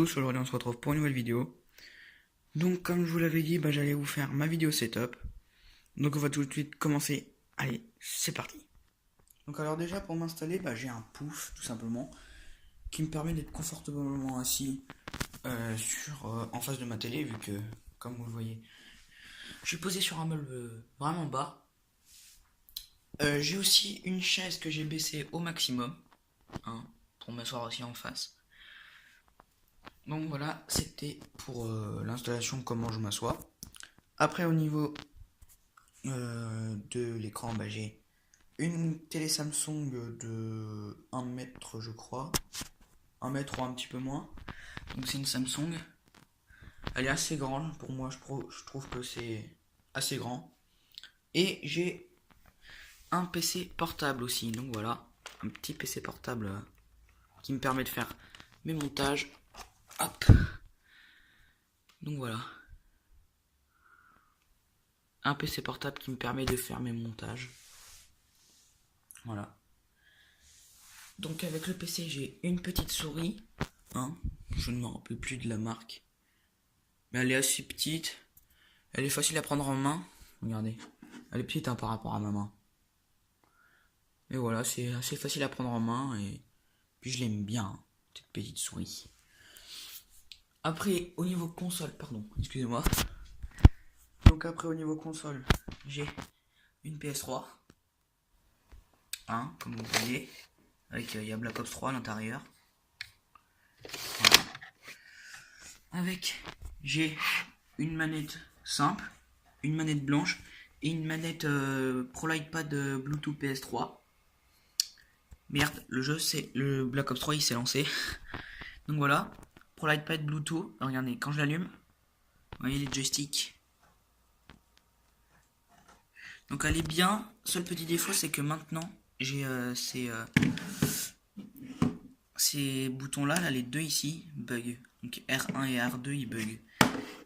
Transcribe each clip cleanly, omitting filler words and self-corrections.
tous, aujourd'hui on se retrouve pour une nouvelle vidéo. Donc comme je vous l'avais dit, j'allais vous faire ma vidéo setup. Donc on va tout de suite commencer. Allez, c'est parti. Donc alors déjà pour m'installer, j'ai un pouf tout simplement qui me permet d'être confortablement assis en face de ma télé, vu que comme vous le voyez, je suis posé sur un meuble vraiment bas. J'ai aussi une chaise que j'ai baissée au maximum, hein, pour m'asseoir aussi en face. Donc voilà, c'était pour l'installation, comment je m'assois. Après au niveau de l'écran, j'ai une télé Samsung de 1 mètre je crois. 1 mètre ou un petit peu moins. Donc c'est une Samsung. Elle est assez grande pour moi, je trouve que c'est assez grand. Et j'ai un PC portable aussi, donc voilà. Un petit PC portable qui me permet de faire mes montages. Hop. Donc voilà. Un PC portable qui me permet de faire mes montages. Voilà. Donc avec le PC, j'ai une petite souris. Je ne me rappelle plus de la marque. Mais elle est assez petite. Elle est facile à prendre en main. Regardez. Elle est petite par rapport à ma main. Et voilà, c'est assez facile à prendre en main. Et puis je l'aime bien, cette petite souris. Après, au niveau console, pardon, excusez-moi. Donc après, au niveau console, j'ai une PS3. Comme vous voyez. Avec, il y a Black Ops 3 à l'intérieur. Voilà. Avec, j'ai une manette simple, une manette blanche et une manette ProLightPad Bluetooth PS3. Merde, le Black Ops 3 il s'est lancé. Donc voilà, ProLightPad Bluetooth. Alors, regardez, quand je l'allume, vous voyez les joysticks. Donc elle est bien. Seul petit défaut, c'est que maintenant j'ai ces boutons là, les deux ici, bug. Donc R1 et R2 ils bug.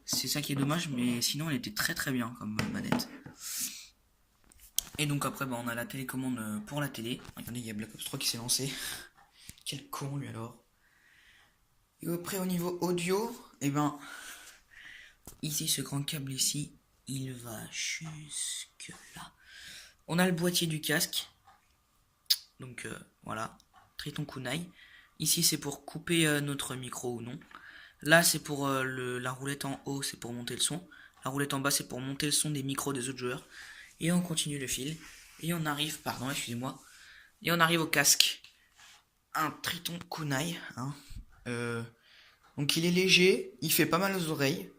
C'est ça qui est dommage, mais sinon elle était très très bien comme manette. Et donc après on a la télécommande pour la télé. Regardez, il y a Black Ops 3 qui s'est lancé. Quel con lui alors. Et après au niveau audio, ici ce grand câble ici, il va jusque là. On a le boîtier du casque. Donc voilà, Triton Kunai. Ici c'est pour couper notre micro ou non. Là c'est pour la roulette en haut, c'est pour monter le son. La roulette en bas c'est pour monter le son des micros des autres joueurs. Et on continue le fil. Et on arrive, et on arrive au casque. Un Triton Kunai. Donc il est léger, il fait pas mal aux oreilles.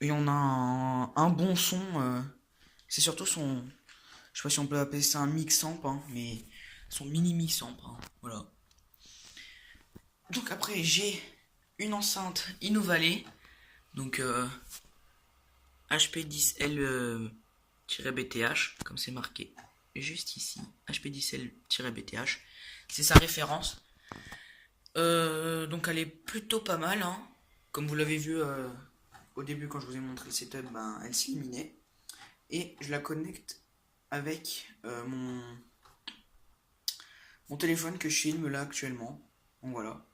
Et on a un bon son. C'est surtout son... Je sais pas si on peut appeler ça un mix amp, mais son mini mix amp. Voilà. Donc après j'ai une enceinte Innovalet. Donc HP10L-BTH, comme c'est marqué juste ici. HP10L-BTH. C'est sa référence. Donc elle est plutôt pas mal. Comme vous l'avez vu au début quand je vous ai montré le setup, elle s'illuminait. Et je la connecte avec mon téléphone que je filme là actuellement. Donc voilà.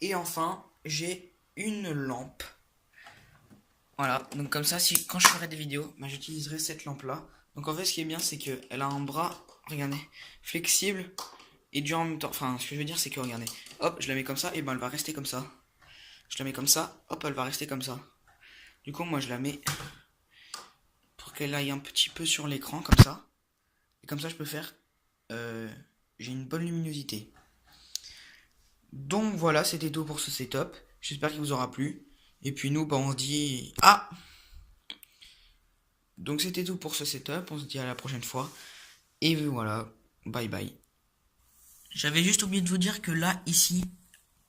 Et enfin, j'ai une lampe. Voilà, donc comme ça, quand je ferai des vidéos, j'utiliserai cette lampe là. Donc en fait, ce qui est bien, c'est qu'elle a un bras, regardez, flexible et dur en même temps. Enfin, ce que je veux dire, c'est que regardez, hop, je la mets comme ça, et elle va rester comme ça. Je la mets comme ça, hop, elle va rester comme ça. Du coup, moi, je la mets pour qu'elle aille un petit peu sur l'écran, comme ça. Et comme ça, je peux faire... j'ai une bonne luminosité. Donc voilà, c'était tout pour ce setup. J'espère qu'il vous aura plu. Et puis nous, on se dit... Donc c'était tout pour ce setup. On se dit à la prochaine fois. Et voilà, bye bye. J'avais juste oublié de vous dire que là, ici...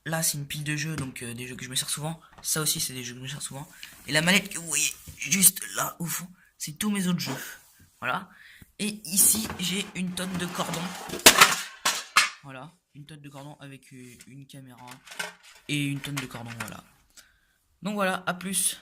Là, c'est une pile de jeux, donc des jeux que je me sers souvent. Ça aussi, c'est des jeux que je me sers souvent. Et la manette que vous voyez juste là, au fond, c'est tous mes autres jeux. Voilà. Et ici, j'ai une tonne de cordons. Voilà. Une tonne de cordons avec une caméra. Et une tonne de cordons, voilà. Donc voilà, à plus.